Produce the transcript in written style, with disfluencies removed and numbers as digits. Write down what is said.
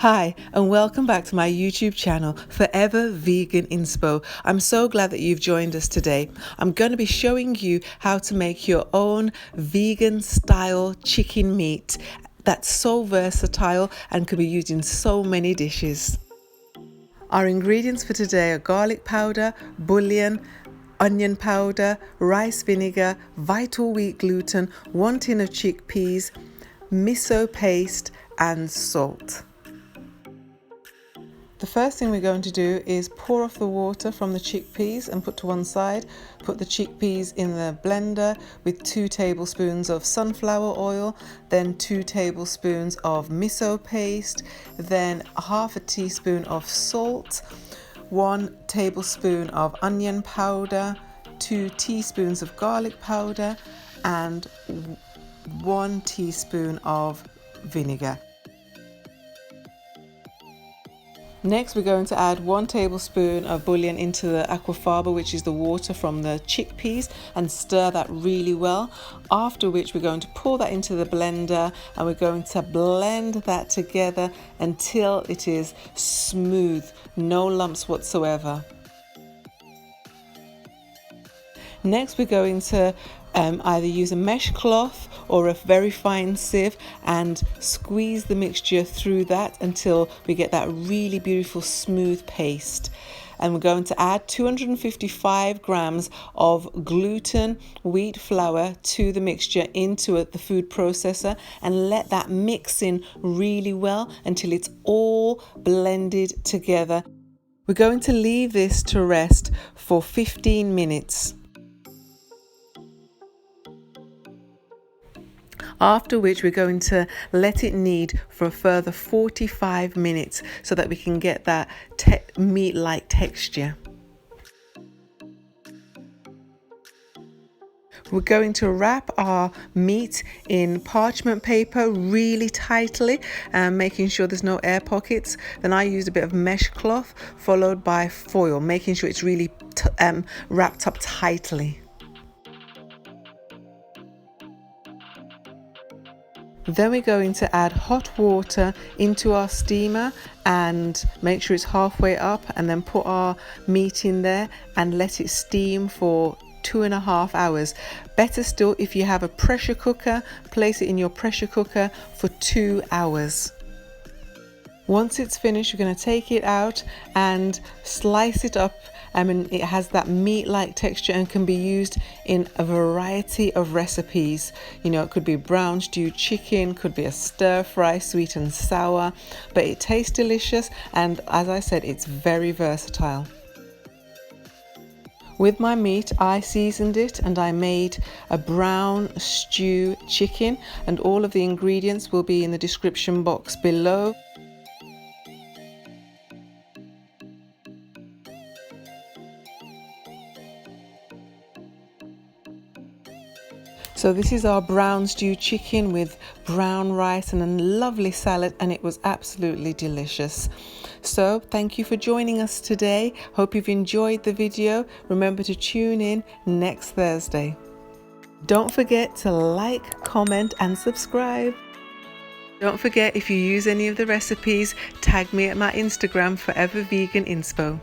Hi, and welcome back to my YouTube channel, Forever Vegan Inspo. I'm so glad that you've joined us today. I'm going to be showing you how to make your own vegan style chicken meat that's so versatile and can be used in so many dishes. Our ingredients for today are garlic powder, bouillon, onion powder, rice vinegar, vital wheat gluten, 1 tin of chickpeas, miso paste and salt. The first thing we're going to do is pour off the water from the chickpeas and put to one side. Put the chickpeas in the blender with 2 tablespoons of sunflower oil, then 2 tablespoons of miso paste, then ½ a teaspoon of salt, 1 tablespoon of onion powder, 2 teaspoons of garlic powder, and 1 teaspoon of vinegar. Next, we're going to add 1 tablespoon of bouillon into the aquafaba, which is the water from the chickpeas, and stir that really well. After which, we're going to pour that into the blender and we're going to blend that together until it is smooth, no lumps whatsoever. Next, we're going to either use a mesh cloth or a very fine sieve and squeeze the mixture through that until we get that really beautiful smooth paste. And we're going to add 255 grams of gluten wheat flour to the mixture into the food processor and let that mix in really well until it's all blended together. We're going to leave this to rest for 15 minutes. After which we're going to let it knead for a further 45 minutes so that we can get that meat-like texture. We're going to wrap our meat in parchment paper really tightly, making sure there's no air pockets. Then I used a bit of mesh cloth followed by foil, making sure it's really wrapped up tightly. Then we're going to add hot water into our steamer and make sure it's halfway up, and then put our meat in there and let it steam for 2.5 hours. Better still, if you have a pressure cooker, place it in your pressure cooker for 2 hours. Once it's finished, we're going to take it out and slice it up. It has that meat-like texture and can be used in a variety of recipes. You know, it could be brown stewed chicken, could be a stir fry, sweet and sour, but it tastes delicious, and as I said, it's very versatile. With my meat, I seasoned it and I made a brown stew chicken, and all of the ingredients will be in the description box below. So this is our brown stew chicken with brown rice and a lovely salad, and it was absolutely delicious. So thank you for joining us today. Hope you've enjoyed the video. Remember to tune in next Thursday. Don't forget to like, comment and subscribe. Don't forget, if you use any of the recipes, tag me at my Instagram, Forever Vegan Inspo.